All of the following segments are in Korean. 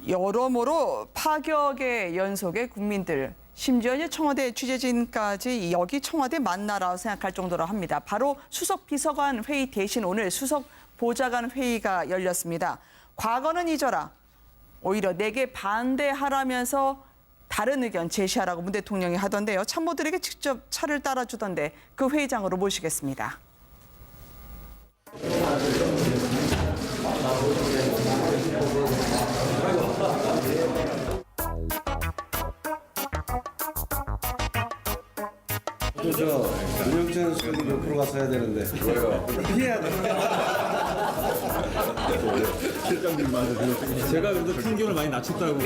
여러모로 파격의 연속의 국민들, 심지어 이제 청와대 취재진까지 여기 청와대 맞나라 생각할 정도로 합니다. 바로 수석 비서관 회의 대신 오늘 수석 보좌관 회의가 열렸습니다. 과거는 잊어라. 오히려 내게 반대하라면서 다른 의견 제시하라고 문 대통령이 하던데요. 참모들에게 직접 차를 따라주던데 그 회의장으로 모시겠습니다. 윤영찬 수석이 옆으로 가서 해야 되는데 왜요? 피해야 돼. 실장님 맞으세요? 제가 그래도 풍경을 많이 낮췄다고.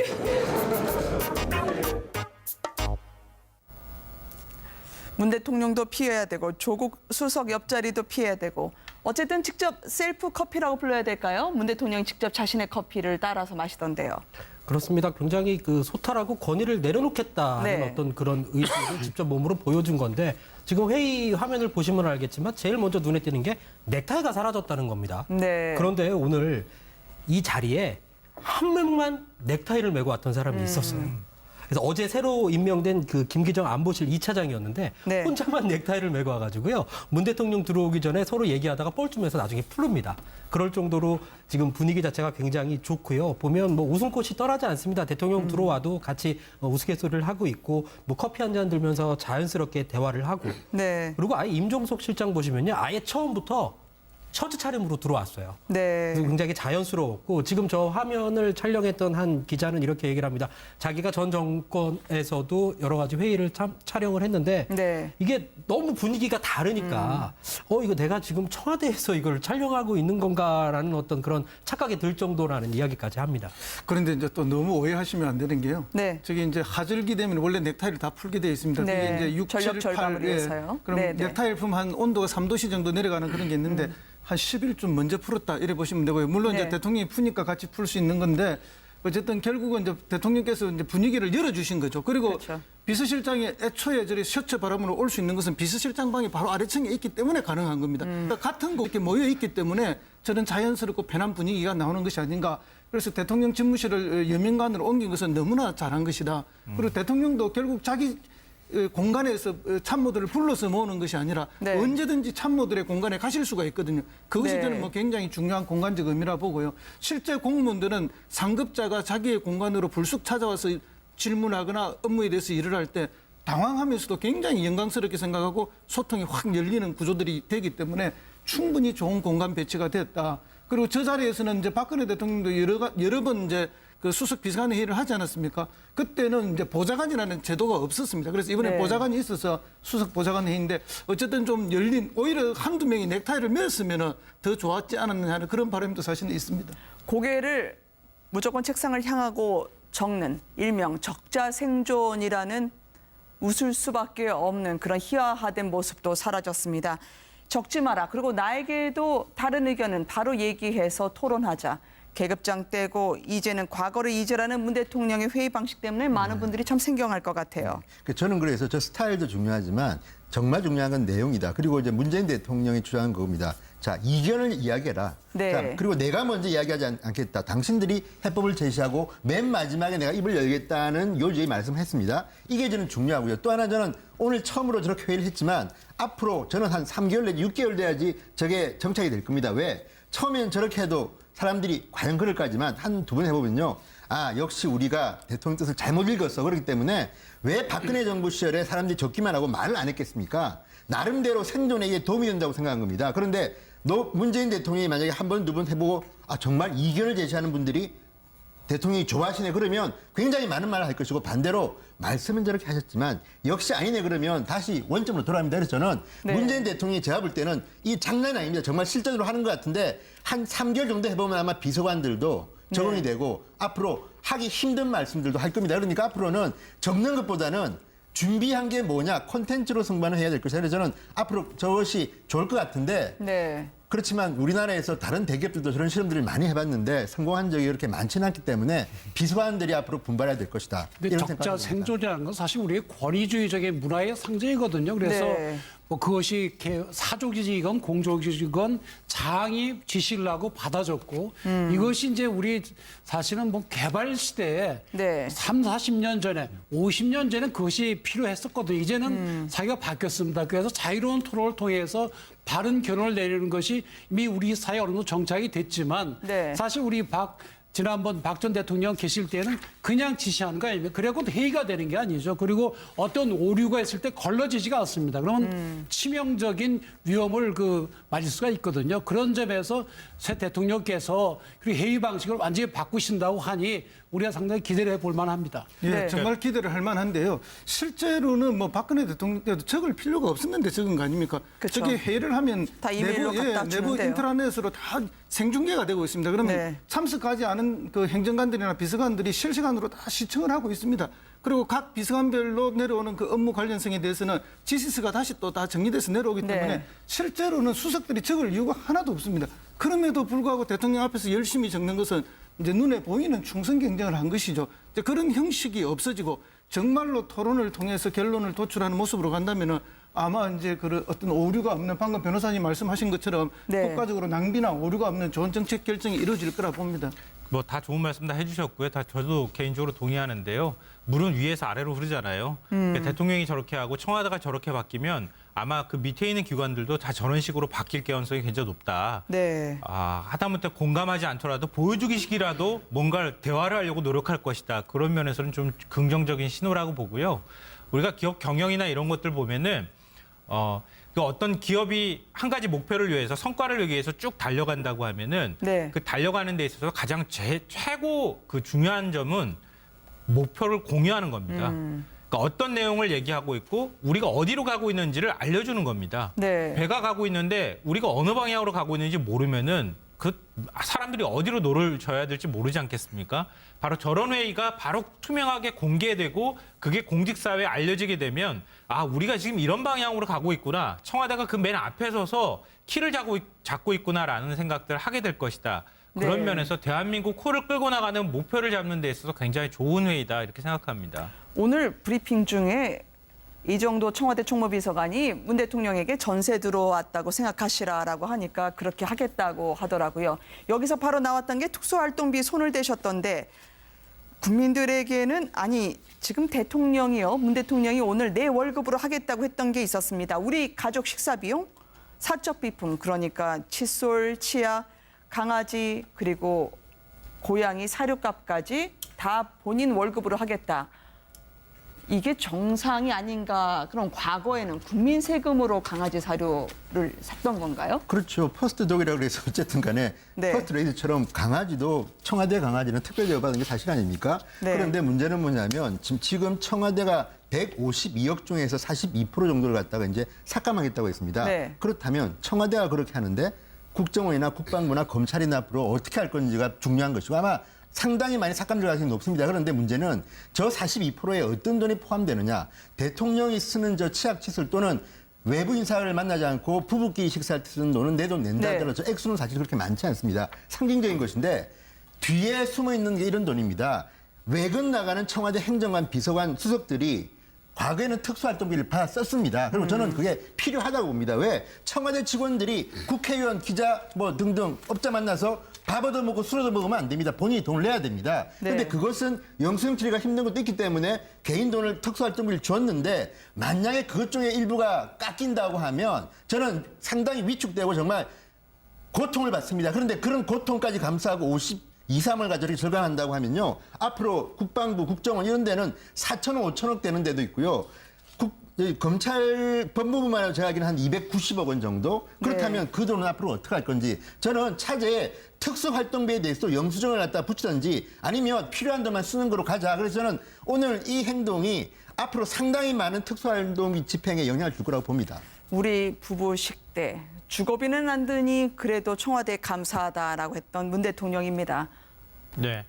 문 대통령도 피해야 되고 조국 수석 옆자리도 피해야 되고 어쨌든 직접 셀프 커피라고 불러야 될까요? 문 대통령이 직접 자신의 커피를 따라서 마시던데요. 그렇습니다. 굉장히 소탈하고 권위를 내려놓겠다는 네. 어떤 그런 의지를 직접 몸으로 보여준 건데 지금 회의 화면을 보시면 알겠지만 제일 먼저 눈에 띄는 게 넥타이가 사라졌다는 겁니다. 네. 그런데 오늘 이 자리에 한 명만 넥타이를 메고 왔던 사람이 있었어요. 그래서 어제 새로 임명된 김기정 안보실 2차장이었는데 네. 혼자만 넥타이를 메고 와가지고요. 문 대통령 들어오기 전에 서로 얘기하다가 뻘쭘해서 나중에 풀릅니다. 그럴 정도로 지금 분위기 자체가 굉장히 좋고요. 보면 웃음꽃이 떠나지 않습니다. 대통령 들어와도 같이 우스갯소리를 하고 있고 커피 한 잔 들면서 자연스럽게 대화를 하고. 네. 그리고 아예 임종석 실장 보시면요. 아예 처음부터 셔츠 차림으로 들어왔어요. 네. 굉장히 자연스러웠고 지금 저 화면을 촬영했던 한 기자는 이렇게 얘기를 합니다. 자기가 전 정권에서도 여러 가지 회의를 촬영을 했는데 네. 이게 너무 분위기가 다르니까 이거 내가 지금 청와대에서 이걸 촬영하고 있는 건가라는 어떤 그런 착각이 들 정도라는 이야기까지 합니다. 그런데 이제 또 너무 오해하시면 안 되는 게요. 네. 저기 이제 하절기 되면 원래 넥타이를 다 풀게 되어 있습니다. 네. 그게 이제 6, 전력 7, 절감을 8. 위해서요. 그럼 네, 네. 넥타이를 풀면 한 온도가 3도씨 정도 내려가는 그런 게 있는데 한 10일 먼저 풀었다 이래 보시면 되고요. 물론 네. 이제 대통령이 푸니까 같이 풀 수 있는 건데 어쨌든 결국은 이제 대통령께서 이제 분위기를 열어주신 거죠. 그리고 그렇죠. 비서실장이 애초에 저리 셔츠 바람으로 올 수 있는 것은 비서실장 방이 바로 아래층에 있기 때문에 가능한 겁니다. 그러니까 같은 곳 이렇게 모여 있기 때문에 저는 자연스럽고 편한 분위기가 나오는 것이 아닌가. 그래서 대통령 집무실을 여민관으로 옮긴 것은 너무나 잘한 것이다. 그리고 대통령도 결국 자기 공간에서 참모들을 불러서 모으는 것이 아니라 네. 언제든지 참모들의 공간에 가실 수가 있거든요. 그것이 네. 저는 굉장히 중요한 공간적 의미라 보고요. 실제 공무원들은 상급자가 자기의 공간으로 불쑥 찾아와서 질문하거나 업무에 대해서 일을 할 때 당황하면서도 굉장히 영광스럽게 생각하고 소통이 확 열리는 구조들이 되기 때문에 충분히 좋은 공간 배치가 됐다. 그리고 저 자리에서는 이제 박근혜 대통령도 여러 번 이제 그 수석 비서관 회의를 하지 않았습니까? 그때는 이제 보좌관이라는 제도가 없었습니다. 그래서 이번에 네. 보좌관이 있어서 수석 보좌관 회의인데 어쨌든 좀 열린 오히려 한두 명이 넥타이를 메었으면 더 좋았지 않았느냐 하는 그런 바람도 사실은 있습니다. 고개를 무조건 책상을 향하고 적는 일명 적자생존이라는 웃을 수밖에 없는 그런 희화화된 모습도 사라졌습니다. 적지 마라. 그리고 나에게도 다른 의견은 바로 얘기해서 토론하자. 계급장 떼고 이제는 과거를 잊으라는 문 대통령의 회의 방식 때문에 많은 분들이 참 생경할 것 같아요. 저는 그래서 저 스타일도 중요하지만 정말 중요한 건 내용이다. 그리고 이제 문재인 대통령이 주장한 겁니다. 자, 이견을 이야기해라. 네. 자, 그리고 내가 먼저 이야기하지 않겠다. 당신들이 해법을 제시하고 맨 마지막에 내가 입을 열겠다는 요지의 말씀을 했습니다. 이게 저는 중요하고요. 또 하나 저는 오늘 처음으로 저렇게 회의를 했지만 앞으로 저는 한 3개월 내지 6개월 돼야지 저게 정착이 될 겁니다. 왜? 처음에는 저렇게 해도 사람들이 과연 그럴까지만 한 두 번 해보면요. 아, 역시 우리가 대통령 뜻을 잘못 읽었어. 그렇기 때문에 왜 박근혜 정부 시절에 사람들이 적기만 하고 말을 안 했겠습니까? 나름대로 생존에 이게 도움이 된다고 생각한 겁니다. 그런데 문재인 대통령이 만약에 한 번, 두 번 해보고 정말 이견을 제시하는 분들이 대통령이 좋아하시네 그러면 굉장히 많은 말을 할 것이고 반대로 말씀은 저렇게 하셨지만 역시 아니네 그러면 다시 원점으로 돌아갑니다. 그래서 저는 네. 문재인 대통령이 제가 볼 때는 이 장난이 아닙니다. 정말 실전으로 하는 것 같은데 한 3개월 정도 해보면 아마 비서관들도 적응이 되고 앞으로 하기 힘든 말씀들도 할 겁니다. 그러니까 앞으로는 적는 것보다는 준비한 게 뭐냐 콘텐츠로 승부를 해야 될 것이다. 그래서 저는 앞으로 저것이 좋을 것 같은데 네. 그렇지만 우리나라에서 다른 대기업들도 저런 실험들을 많이 해봤는데 성공한 적이 그렇게 많지는 않기 때문에 비서관들이 앞으로 분발해야 될 것이다. 근데 적자 생존이라는 건 사실 우리의 권위주의적인 문화의 상징이거든요. 그래서 네. 뭐 그것이 사족이건 공족이건 장이 지시를 하고 받아줬고 이것이 이제 우리 사실은 뭐 개발 시대에 네. 3, 40년 전에 50년 전에 그것이 필요했었거든요. 이제는 사회가 바뀌었습니다. 그래서 자유로운 토론을 통해서 바른 결론을 내리는 것이 이미 우리 사회에 어느 정도 정착이 됐지만 네. 사실 우리 지난번 박 전 대통령 계실 때는 그냥 지시하는 거 아닙니까? 그래고 회의가 되는 게 아니죠. 그리고 어떤 오류가 있을 때 걸러지지가 않습니다. 그러면 치명적인 위험을 맞을 수가 있거든요. 그런 점에서 새 대통령께서 그리고 회의 방식을 완전히 바꾸신다고 하니 우리가 상당히 기대를 해볼 만합니다. 예, 네. 정말 기대를 할 만한데요. 실제로는 뭐 박근혜 대통령 때도 적을 필요가 없었는데 적은 거 아닙니까? 그쵸. 저게 회의를 하면 다 이메일로 갖다 내부 주는데요. 인트라넷으로 다 생중계가 되고 있습니다. 그러면 네. 참석하지 않은 그 행정관들이나 비서관들이 실시간으로 다 시청을 하고 있습니다. 그리고 각 비서관별로 내려오는 그 업무 관련성에 대해서는 지시서가 다시 또 다 정리돼서 내려오기 때문에 네. 실제로는 수석들이 적을 이유가 하나도 없습니다. 그럼에도 불구하고 대통령 앞에서 열심히 적는 것은 이제 눈에 보이는 충성 경쟁을 한 것이죠. 이제 그런 형식이 없어지고 정말로 토론을 통해서 결론을 도출하는 모습으로 간다면은 아마 이제 그 어떤 오류가 없는 방금 변호사님 말씀하신 것처럼 네. 국가적으로 낭비나 오류가 없는 좋은 정책 결정이 이루어질 거라 봅니다. 뭐 다 좋은 말씀 다 해주셨고요. 다 저도 개인적으로 동의하는데요. 물은 위에서 아래로 흐르잖아요. 그러니까 대통령이 저렇게 하고 청와대가 저렇게 바뀌면 아마 그 밑에 있는 기관들도 다 저런 식으로 바뀔 가능성이 굉장히 높다. 네. 하다못해 공감하지 않더라도 보여주기식이라도 뭔가 대화를 하려고 노력할 것이다. 그런 면에서는 좀 긍정적인 신호라고 보고요. 우리가 기업 경영이나 이런 것들 보면은 그 어떤 기업이 한 가지 목표를 위해서 성과를 내기 위해서 쭉 달려간다고 하면은 네. 그 달려가는 데 있어서 가장 최고 그 중요한 점은 목표를 공유하는 겁니다. 그러니까 어떤 내용을 얘기하고 있고 우리가 어디로 가고 있는지를 알려주는 겁니다. 네. 배가 가고 있는데 우리가 어느 방향으로 가고 있는지 모르면은 그 사람들이 어디로 노를 져야 될지 모르지 않겠습니까? 바로 저런 회의가 바로 투명하게 공개되고 그게 공직사회에 알려지게 되면 우리가 지금 이런 방향으로 가고 있구나. 청와대가 그 맨 앞에 서서 키를 잡고 있구나라는 생각들을 하게 될 것이다. 그런 네. 면에서 대한민국 코를 끌고 나가는 목표를 잡는 데 있어서 굉장히 좋은 회의다 이렇게 생각합니다. 오늘 브리핑 중에 이정도 청와대 총무비서관이 문 대통령에게 전세 들어왔다고 생각하시라라고 하니까 그렇게 하겠다고 하더라고요. 여기서 바로 나왔던 게 특수활동비 손을 대셨던데 국민들에게는 지금 대통령이요. 문 대통령이 오늘 내 월급으로 하겠다고 했던 게 있었습니다. 우리 가족 식사 비용, 사적 비품 그러니까 칫솔, 치약, 강아지 그리고 고양이 사료값까지 다 본인 월급으로 하겠다. 이게 정상이 아닌가. 그럼 과거에는 국민 세금으로 강아지 사료를 샀던 건가요? 그렇죠. 퍼스트 독이라고 그래서 어쨌든 간에 네. 퍼스트 레이드처럼 강아지도 청와대 강아지는 특별 대우받은 게 사실 아닙니까? 네. 그런데 문제는 뭐냐면 지금 청와대가 152억 중에서 42% 정도를 갖다가 이제 삭감하겠다고 했습니다. 네. 그렇다면 청와대가 그렇게 하는데 국정원이나 국방부나 검찰이나 앞으로 어떻게 할 건지가 중요한 것이고 아마 상당히 많이 삭감될 가능성이 높습니다. 그런데 문제는 저 42%에 어떤 돈이 포함되느냐. 대통령이 쓰는 저 치약 칫솔 또는 외부 인사를 만나지 않고 부부끼리 식사할 때 쓰는 돈은 내 돈 낸다 하더라도 저 액수는 사실 그렇게 많지 않습니다. 상징적인 것인데 뒤에 숨어 있는 게 이런 돈입니다. 외근 나가는 청와대 행정관, 비서관, 수석들이 과거에는 특수활동비를 받아 썼습니다. 그리고 저는 그게 필요하다고 봅니다. 왜? 청와대 직원들이 국회의원, 기자 등등 업자 만나서 밥 얻어먹고 술 얻어먹으면 안 됩니다. 본인이 돈을 내야 됩니다. 그런데 네. 그것은 영수증 처리가 힘든 것도 있기 때문에 개인 돈을 특수활동비를 줬는데 만약에 그것 중에 일부가 깎인다고 하면 저는 상당히 위축되고 정말 고통을 받습니다. 그런데 그런 고통까지 감수하고 2, 3월 가지고 절감한다고 하면요. 앞으로 국방부, 국정원 이런 데는 4천억, 5천억 되는 데도 있고요. 검찰 법무부만 제가 알기로는 한 290억 원 정도? 그렇다면 네. 그 돈은 앞으로 어떻게 할 건지 저는 차제에 특수활동비에 대해서 영수증을 갖다 붙이든지 아니면 필요한 돈만 쓰는 거로 가자. 그래서 저는 오늘 이 행동이 앞으로 상당히 많은 특수활동비 집행에 영향을 줄 거라고 봅니다. 우리 부부 식대 주거비는 안 드니 그래도 청와대에 감사하다라고 했던 문 대통령입니다. 네,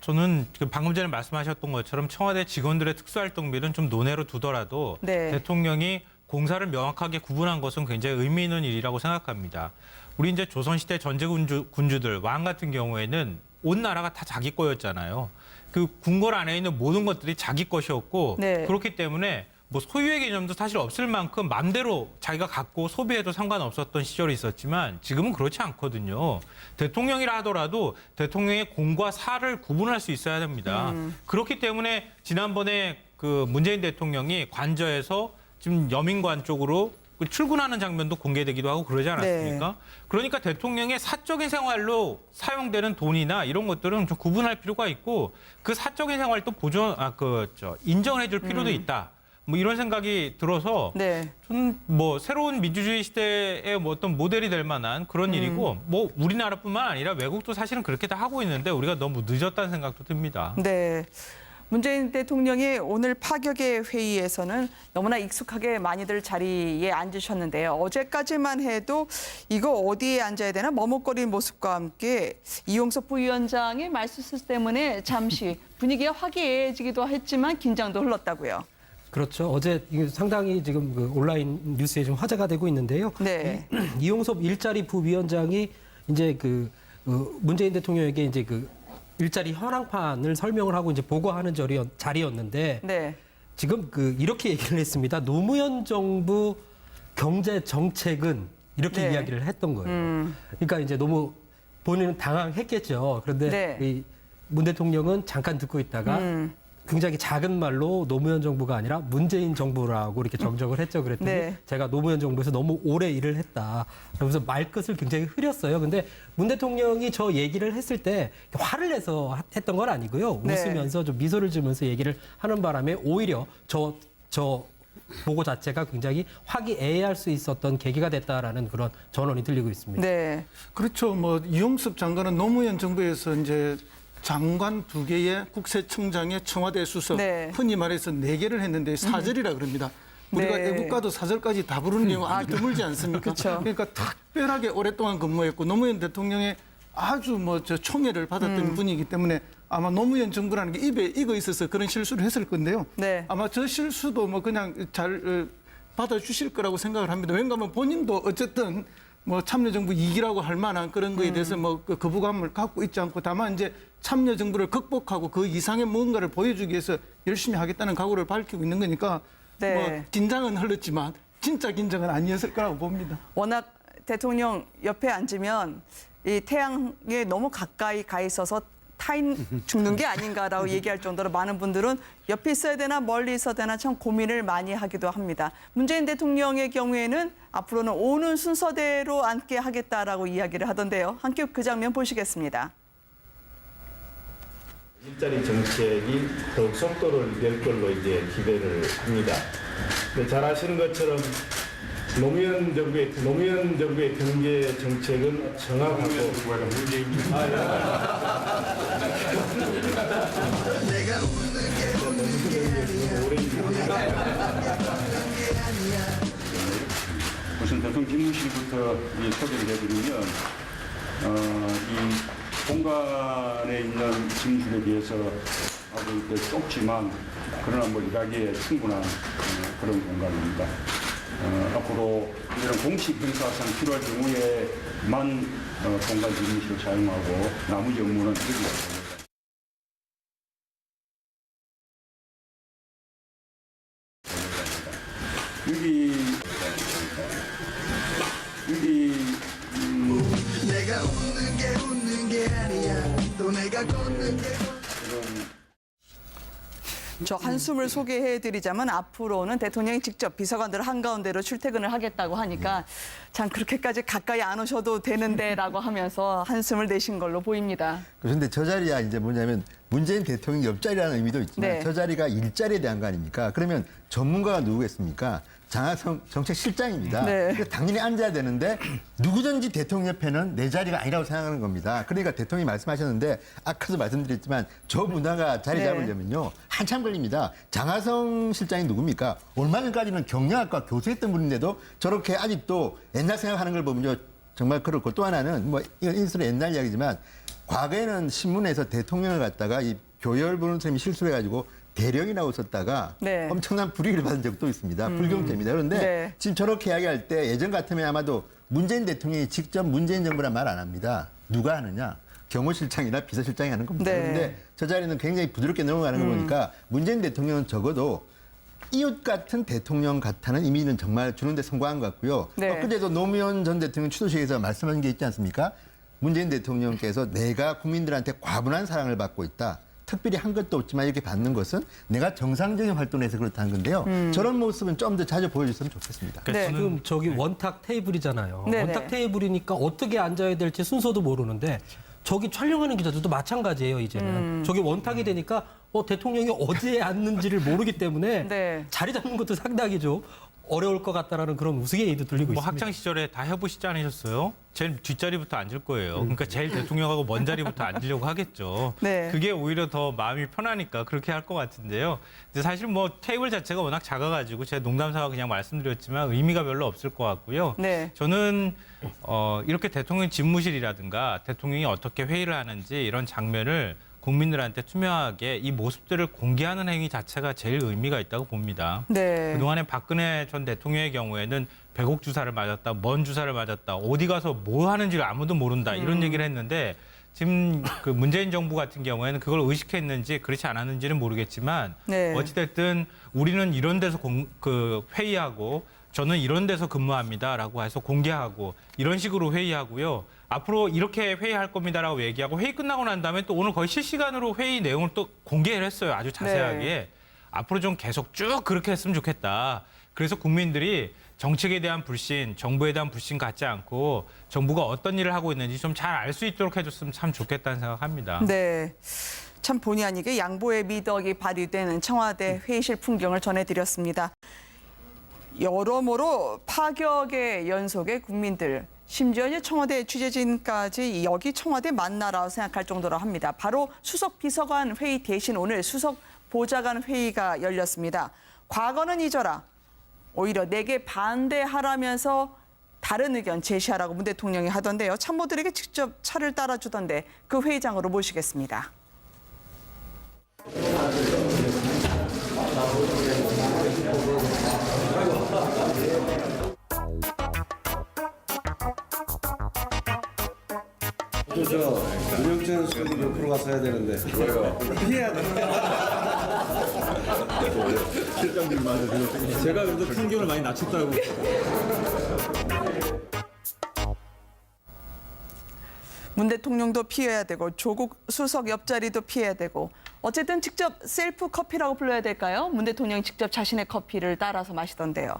저는 방금 전에 말씀하셨던 것처럼 청와대 직원들의 특수활동비는 좀 논외로 두더라도 네. 대통령이 공사를 명확하게 구분한 것은 굉장히 의미 있는 일이라고 생각합니다. 우리 이제 조선시대 전제군주들 왕 같은 경우에는 온 나라가 다 자기 거였잖아요. 그 궁궐 안에 있는 모든 것들이 자기 것이었고 네. 그렇기 때문에 뭐 소유의 개념도 사실 없을 만큼 마음대로 자기가 갖고 소비해도 상관없었던 시절이 있었지만 지금은 그렇지 않거든요. 대통령이라 하더라도 대통령의 공과 사를 구분할 수 있어야 됩니다. 그렇기 때문에 지난번에 그 문재인 대통령이 관저에서 지금 여민관 쪽으로 출근하는 장면도 공개되기도 하고 그러지 않았습니까? 네. 그러니까 대통령의 사적인 생활로 사용되는 돈이나 이런 것들은 좀 구분할 필요가 있고 그 사적인 생활도 인정을 해줄 필요도 있다. 뭐 이런 생각이 들어서 네. 저는 뭐 새로운 민주주의 시대의 뭐 어떤 모델이 될 만한 그런 일이고 뭐 우리나라뿐만 아니라 외국도 사실은 그렇게 다 하고 있는데 우리가 너무 늦었다는 생각도 듭니다. 네. 문재인 대통령이 오늘 파격의 회의에서는 너무나 익숙하게 많이들 자리에 앉으셨는데요. 어제까지만 해도 이거 어디에 앉아야 되나 머뭇거리는 모습과 함께 이용석 부위원장의 말실수 때문에 잠시 분위기가 화기애애해지기도 했지만 긴장도 흘렀다고요. 그렇죠. 어제 이게 상당히 지금 그 온라인 뉴스에 좀 화제가 되고 있는데요. 네. 이용섭 일자리 부위원장이 이제 그 문재인 대통령에게 이제 그 일자리 현황판을 설명을 하고 이제 보고하는 자리였는데 네. 지금 그 이렇게 얘기를 했습니다. 노무현 정부 경제 정책은 이렇게 네. 이야기를 했던 거예요. 그러니까 이제 너무 본인은 당황했겠죠. 그런데 네. 이 문 대통령은 잠깐 듣고 있다가 굉장히 작은 말로 노무현 정부가 아니라 문재인 정부라고 이렇게 정정을 했죠. 그랬더니 네. 제가 노무현 정부에서 너무 오래 일을 했다. 그러면서 말끝을 굉장히 흐렸어요. 근데 문 대통령이 저 얘기를 했을 때 화를 내서 했던 건 아니고요. 네. 웃으면서 좀 미소를 지으면서 얘기를 하는 바람에 오히려 저 보고 자체가 굉장히 화기애애할 수 있었던 계기가 됐다라는 그런 전언이 들리고 있습니다. 네. 그렇죠. 뭐 이용섭 장관은 노무현 정부에서 이제 장관 2개의 국세청장의 청와대 수석, 네. 흔히 말해서 4개를 했는데 사절이라 그럽니다. 우리가 네. 애국가도 사절까지 다 부르는 경우 아주 드물지 않습니까? 그쵸. 그러니까 특별하게 오랫동안 근무했고 노무현 대통령의 아주 총애를 받았던 분이기 때문에 아마 노무현 정부라는 게 입에 익어 있어서 그런 실수를 했을 건데요. 네. 아마 저 실수도 뭐 그냥 잘 받아주실 거라고 생각을 합니다. 왜냐하면 본인도 어쨌든 뭐 참여정부 2기라고 할 만한 그런 거에 대해서 뭐 그 거부감을 갖고 있지 않고 다만 이제 참여정부를 극복하고 그 이상의 무언가를 보여주기 위해서 열심히 하겠다는 각오를 밝히고 있는 거니까 네. 뭐 긴장은 흘렀지만 진짜 긴장은 아니었을 거라고 봅니다. 워낙 대통령 옆에 앉으면 이 태양에 너무 가까이 가 있어서 타인 죽는 게 아닌가라고 얘기할 정도로 많은 분들은 옆에 있어야 되나 멀리 있어야 되나 참 고민을 많이 하기도 합니다. 문재인 대통령의 경우에는 앞으로는 오는 순서대로 앉게 하겠다라고 이야기를 하던데요. 함께 그 장면 보시겠습니다. 일자리 정책이 더욱 속도를 낼 걸로 이제 기대를 합니다. 잘 아시는 것처럼 노무현 정부의 경제 정책은 정확하고 우선 대통령 집무실부터 소개를 해드리면 이 공간에 있는 집무실에 비해서 아주 좁지만 그러나 뭐 일하기에 충분한 그런 공간입니다. 앞으로 이런 공식 행사상 필요할 경우에만 공간 집무실을 사용하고 나머지 업무는 여기 내가 웃는 게 아니야 또 내가 걷는 게 저 한숨을 소개해드리자면 앞으로는 대통령이 직접 비서관들 한가운데로 출퇴근을 하겠다고 하니까 참 그렇게까지 가까이 안 오셔도 되는데라고 하면서 한숨을 내신 걸로 보입니다. 그런데 저 자리야 이제 뭐냐면 문재인 대통령 옆자리라는 의미도 있지만 네. 저 자리가 일자리에 대한 거 아닙니까? 그러면 전문가가 누구겠습니까? 장하성 정책실장입니다. 네. 그래서 당연히 앉아야 되는데 누구든지 대통령 옆에는 내 자리가 아니라고 생각하는 겁니다. 그러니까 대통령이 말씀하셨는데 아까도 말씀드렸지만 저 문화가 자리 네. 잡으려면요. 한참 걸립니다. 장하성 실장이 누굽니까? 얼마 전까지는 경영학과 교수했던 분인데도 저렇게 아직도 옛날 생각하는 걸 보면요. 정말 그렇고 또 하나는 뭐 이건 인수로 옛날 이야기지만 과거에는 신문에서 대통령을 갖다가 이 교열 보는 셈이 실수해가지고 대령이라고 썼다가 네. 엄청난 불이익을 받은 적도 있습니다. 불경죄입니다. 그런데 네. 지금 저렇게 이야기할 때 예전 같으면 아마도 문재인 대통령이 직접 문재인 정부란 말 안 합니다. 누가 하느냐? 경호실장이나 비서실장이 하는 겁니다. 네. 그런데 저 자리는 굉장히 부드럽게 넘어가는 거 보니까 문재인 대통령은 적어도 이웃 같은 대통령 같다는 이미지는 정말 주는데 성공한 것 같고요. 네. 그제도 노무현 전 대통령 추도식에서 말씀하신 게 있지 않습니까? 문재인 대통령께서 내가 국민들한테 과분한 사랑을 받고 있다. 특별히 한 것도 없지만 이렇게 받는 것은 내가 정상적인 활동을 해서 그렇다는 건데요. 저런 모습은 좀 더 자주 보여줬으면 좋겠습니다. 네. 지금 저기 원탁 테이블이잖아요. 네네. 원탁 테이블이니까 어떻게 앉아야 될지 순서도 모르는데 저기 촬영하는 기자들도 마찬가지예요, 이제는. 저기 원탁이 되니까 대통령이 어디에 앉는지를 모르기 때문에 네. 자리 잡는 것도 상당히 좀 어려울 것 같다라는 그런 우스개의도 들리고 뭐 있습니다. 학창 시절에 다 해보시지 않으셨어요? 제일 뒷자리부터 앉을 거예요. 그러니까 제일 대통령하고 먼 자리부터 앉으려고 하겠죠. 네. 그게 오히려 더 마음이 편하니까 그렇게 할 것 같은데요. 근데 사실 뭐 테이블 자체가 워낙 작아가지고 제가 농담삼아 그냥 말씀드렸지만 의미가 별로 없을 것 같고요. 네. 저는 이렇게 대통령 집무실이라든가 대통령이 어떻게 회의를 하는지 이런 장면을 국민들한테 투명하게 이 모습들을 공개하는 행위 자체가 제일 의미가 있다고 봅니다. 네. 그동안에 박근혜 전 대통령의 경우에는 배곡 주사를 맞았다, 먼 주사를 맞았다, 어디 가서 뭐 하는지를 아무도 모른다 이런 얘기를 했는데 지금 그 문재인 정부 같은 경우에는 그걸 의식했는지 그렇지 않았는지는 모르겠지만 네. 어찌됐든 우리는 이런 데서 회의하고 저는 이런 데서 근무합니다라고 해서 공개하고 이런 식으로 회의하고요. 앞으로 이렇게 회의할 겁니다라고 얘기하고 회의 끝나고 난 다음에 또 오늘 거의 실시간으로 회의 내용을 또 공개를 했어요. 아주 자세하게. 네. 앞으로 좀 계속 쭉 그렇게 했으면 좋겠다. 그래서 국민들이 정책에 대한 불신, 정부에 대한 불신 갖지 않고 정부가 어떤 일을 하고 있는지 좀 잘 알 수 있도록 해줬으면 참 좋겠다는 생각합니다. 네. 참 본의 아니게 양보의 미덕이 발휘되는 청와대 회의실 풍경을 전해드렸습니다. 여러모로 파격의 연속의 국민들, 심지어 이제 청와대 취재진까지 여기 청와대 맞나라고 생각할 정도로 합니다. 바로 수석 비서관 회의 대신 오늘 수석 보좌관 회의가 열렸습니다. 과거는 잊어라. 오히려 내게 반대하라면서 다른 의견 제시하라고 문 대통령이 하던데요. 참모들에게 직접 차를 따라주던데 그 회의장으로 모시겠습니다. 윤영찬 수석이 옆으로 가서 해야 되는데. 왜요? 피해야 돼. 제가 그래도 풍경을 많이 낮췄다고. 문 대통령도 피해야 되고 조국 수석 옆자리도 피해야 되고 어쨌든 직접 셀프 커피라고 불러야 될까요? 문 대통령이 직접 자신의 커피를 따라서 마시던데요.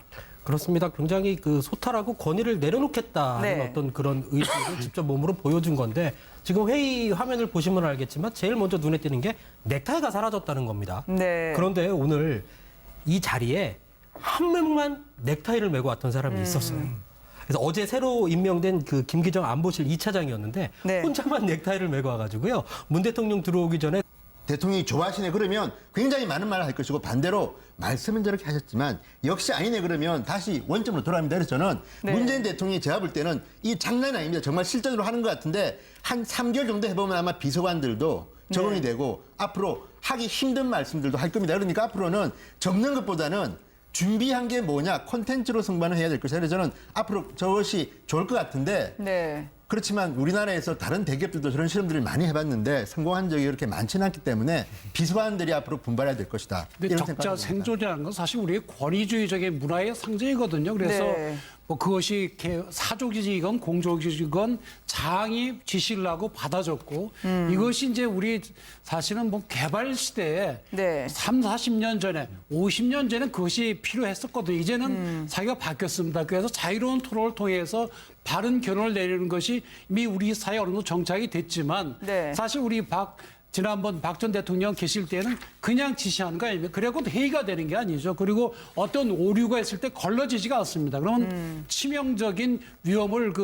그렇습니다. 굉장히 그 소탈하고 권위를 내려놓겠다는 네. 어떤 그런 의지를 직접 몸으로 보여준 건데 지금 회의 화면을 보시면 알겠지만 제일 먼저 눈에 띄는 게 넥타이가 사라졌다는 겁니다. 네. 그런데 오늘 이 자리에 한 명만 넥타이를 메고 왔던 사람이 있었어요. 그래서 어제 새로 임명된 그 김기정 안보실 2차장이었는데 네. 혼자만 넥타이를 메고 와가지고요. 문 대통령 들어오기 전에 대통령이 좋아하시네 그러면 굉장히 많은 말을 할 것이고 반대로 말씀은 저렇게 하셨지만 역시 아니네 그러면 다시 원점으로 돌아갑니다. 그래서 저는 네. 문재인 대통령이 제가 볼 때는 이 장난이 아닙니다. 정말 실전으로 하는 것 같은데 한 3개월 정도 해보면 아마 비서관들도 적응이 되고 앞으로 하기 힘든 말씀들도 할 겁니다. 그러니까 앞으로는 적는 것보다는 준비한 게 뭐냐 콘텐츠로 승부는 해야 될 것이다. 그래서 저는 앞으로 저것이 좋을 것 같은데 네. 그렇지만 우리나라에서 다른 대기업들도 저런 실험들을 많이 해봤는데 성공한 적이 그렇게 많지는 않기 때문에 비서관들이 앞으로 분발해야 될 것이다. 근데 이런 적자 생각을 합니다. 생존이라는 건 사실 우리의 권위주의적인 문화의 상징이거든요. 그래서 네. 뭐 그것이 사족이건 공족이건 장이 지시를 하고 받아줬고 이것이 이제 우리 사실은 뭐 개발 시대에 네. 40년 전에 50년 전에 그것이 필요했었거든요. 이제는 사회가 바뀌었습니다. 그래서 자유로운 토론을 통해서 바른 결론을 내리는 것이 이미 우리 사회에 어느 정도 정착이 됐지만 네. 사실 우리 지난번 박 전 대통령 계실 때는 그냥 지시하는 거 아닙니까? 그래고 회의가 되는 게 아니죠. 그리고 어떤 오류가 있을 때 걸러지지가 않습니다. 그러면 치명적인 위험을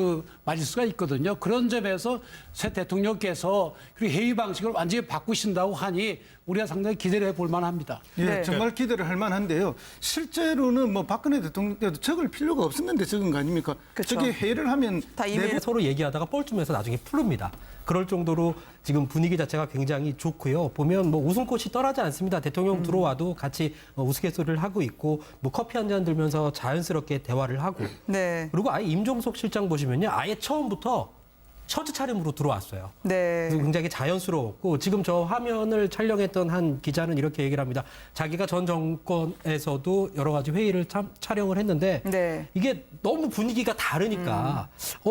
맞을 수가 있거든요. 그런 점에서 새 대통령께서 그리고 회의 방식을 완전히 바꾸신다고 하니 우리가 상당히 기대를 해볼 만합니다. 예, 네. 정말 기대를 할 만한데요. 실제로는 뭐 박근혜 대통령 때도 적을 필요가 없었는데 적은 거 아닙니까? 그쵸. 저게 회의를 하면 다 이메일 서로 얘기하다가 뻘쭘해서 나중에 풀릅니다. 그럴 정도로 지금 분위기 자체가 굉장히 좋고요. 보면 뭐 웃음꽃이 떠나지 않습니다. 대통령 들어와도 같이 우스갯소리를 하고 있고 뭐 커피 한 잔 들면서 자연스럽게 대화를 하고 네. 그리고 아예 임종석 실장 보시면요. 아예 처음부터 셔츠 차림으로 들어왔어요. 네. 그래서 굉장히 자연스러웠고 지금 저 화면을 촬영했던 한 기자는 이렇게 얘기를 합니다. 자기가 전 정권에서도 여러 가지 회의를 촬영을 했는데 네. 이게 너무 분위기가 다르니까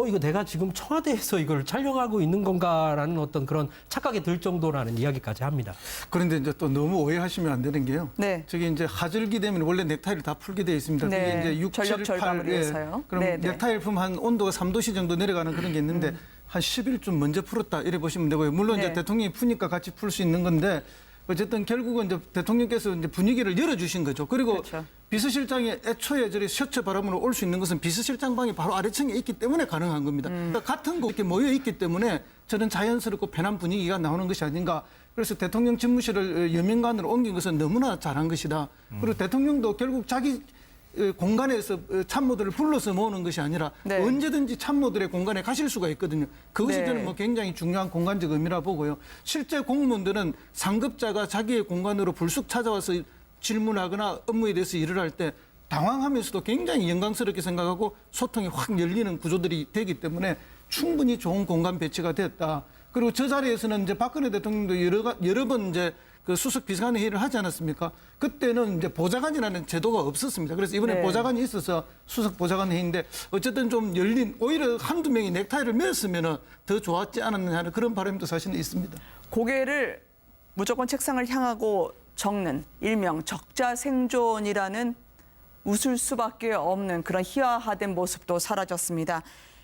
이거 내가 지금 청와대에서 이걸 촬영하고 있는 건가라는 어떤 그런 착각이 들 정도라는 이야기까지 합니다. 그런데 이제 또 너무 오해하시면 안 되는 게요. 네. 저기 이제 하절기 되면 원래 넥타이를 다 풀게 되어 있습니다. 네. 그게 이제 6, 전력 7, 절감을 8. 위해서요. 그럼 네, 네. 넥타이를 풀면 한 온도가 3도씨 정도 내려가는 그런 게 있는데 한 10일쯤 먼저 풀었다 이래 보시면 되고요. 물론 네. 이제 대통령이 푸니까 같이 풀 수 있는 건데 어쨌든 결국은 이제 대통령께서 이제 분위기를 열어주신 거죠. 그리고 그렇죠. 비서실장이 애초에 저리 셔츠 바람으로 올 수 있는 것은 비서실장 방이 바로 아래층에 있기 때문에 가능한 겁니다. 그러니까 같은 곳 이렇게 모여 있기 때문에 저는 자연스럽고 편한 분위기가 나오는 것이 아닌가. 그래서 대통령 집무실을 여명관으로 옮긴 것은 너무나 잘한 것이다. 그리고 대통령도 결국 자기 공간에서 참모들을 불러서 모으는 것이 아니라 네. 언제든지 참모들의 공간에 가실 수가 있거든요. 그것이 네. 저는 뭐 굉장히 중요한 공간적 의미라 보고요. 실제 공무원들은 상급자가 자기의 공간으로 불쑥 찾아와서 질문하거나 업무에 대해서 일을 할 때 당황하면서도 굉장히 영광스럽게 생각하고 소통이 확 열리는 구조들이 되기 때문에 충분히 좋은 공간 배치가 됐다. 그리고 저 자리에서는 이제 박근혜 대통령도 여러 번 이제 그 수석 비서관 회의를 하지 않았습니까? 그때는 이제 보좌관이라는 제도가 없었습니다. 그래서 이번에 네. 보좌관이 있어서 수석 보좌관 회의인데 어쨌든 좀 열린 오히려 한두 명이 넥타이를 맸으면 더 좋았지 않았느냐 하는 그런 바람도 사실은 있습니다. 고개를 무조건 책상을 향하고 적는 일명 적자생존이라는 웃을 수밖에 없는 그런 희화화된 모습도 사라졌습니다.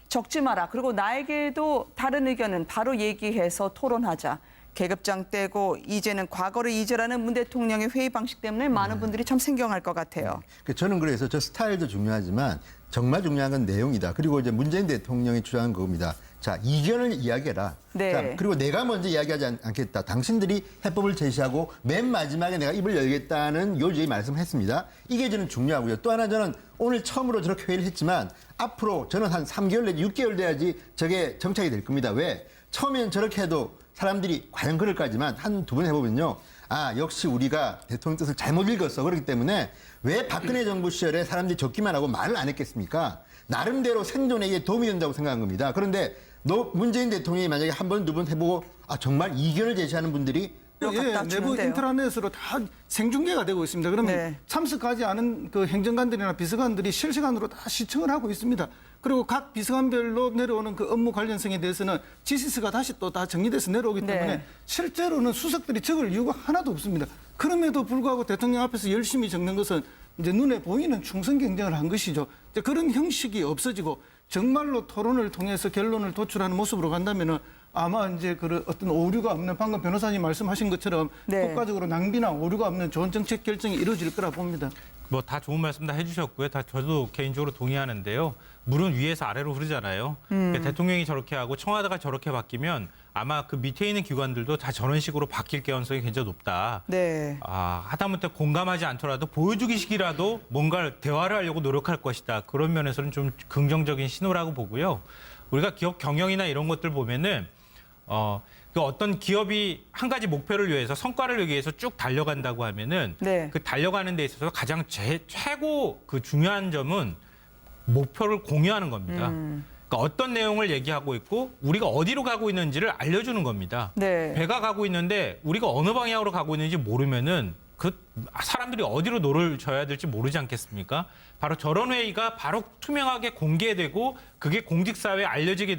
적지 마라. 그리고 나에게도 다른 의견은 바로 얘기해서 토론하자. 계급장 떼고 이제는 과거를 잊으라는 문 대통령의 회의 방식 때문에 많은 분들이 참 생경할 것 같아요. 저는 그래서 저 스타일도 중요하지만 정말 중요한 건 내용이다. 그리고 이제 문재인 대통령이 주장한 겁니다. 자, 이견을 이야기해라. 네. 자, 그리고 내가 먼저 이야기하지 않겠다. 당신들이 해법을 제시하고 맨 마지막에 내가 입을 열겠다는 요지의 말씀했습니다. 이게 저는 중요하고요. 또 하나 저는 오늘 처음으로 저렇게 회의를 했지만 앞으로 저는 한 3개월 내지 6개월 돼야지 저게 정착이 될 겁니다. 왜? 처음엔 저렇게 해도 사람들이 과연 그럴까지만 한두 번 해보면요. 아, 역시 우리가 대통령 뜻을 잘못 읽었어. 그렇기 때문에 왜 박근혜 정부 시절에 사람들이 적기만 하고 말을 안 했겠습니까? 나름대로 생존에 도움이 된다고 생각한 겁니다. 그런데 문재인 대통령이 만약에 한 번, 두 번 해보고 정말 이견을 제시하는 분들이 내부 인트라넷으로 다 생중계가 되고 있습니다. 그러면 네. 참석하지 않은 그 행정관들이나 비서관들이 실시간으로 다 시청을 하고 있습니다. 그리고 각 비서관별로 내려오는 그 업무 관련성에 대해서는 지시서가 다시 또 다 정리돼서 내려오기 때문에 네. 실제로는 수석들이 적을 이유가 하나도 없습니다. 그럼에도 불구하고 대통령 앞에서 열심히 적는 것은 이제 눈에 보이는 충성 경쟁을 한 것이죠. 이제 그런 형식이 없어지고 정말로 토론을 통해서 결론을 도출하는 모습으로 간다면은 아마 이제 그 어떤 오류가 없는 방금 변호사님 말씀하신 것처럼 네. 국가적으로 낭비나 오류가 없는 좋은 정책 결정이 이루어질 거라 봅니다. 뭐 다 좋은 말씀 다 해주셨고요. 다 저도 개인적으로 동의하는데요. 물은 위에서 아래로 흐르잖아요. 그러니까 대통령이 저렇게 하고 청와대가 저렇게 바뀌면 아마 그 밑에 있는 기관들도 다 저런 식으로 바뀔 가능성이 굉장히 높다. 네. 하다못해 공감하지 않더라도 보여주기식이라도 뭔가 대화를 하려고 노력할 것이다. 그런 면에서는 좀 긍정적인 신호라고 보고요. 우리가 기업 경영이나 이런 것들 보면은 그 어떤 기업이 한 가지 목표를 위해서 성과를 내기 위해서 쭉 달려간다고 하면은 네. 그 달려가는 데 있어서 가장 최고 그 중요한 점은 목표를 공유하는 겁니다. 그러니까 어떤 내용을 얘기하고 있고 우리가 어디로 가고 있는지를 알려주는 겁니다. 네. 배가 가고 있는데 우리가 어느 방향으로 가고 있는지 모르면은 그 사람들이 어디로 노를 져야 될지 모르지 않겠습니까? 바로 저런 회의가 바로 투명하게 공개되고 그게 공직사회에 알려지게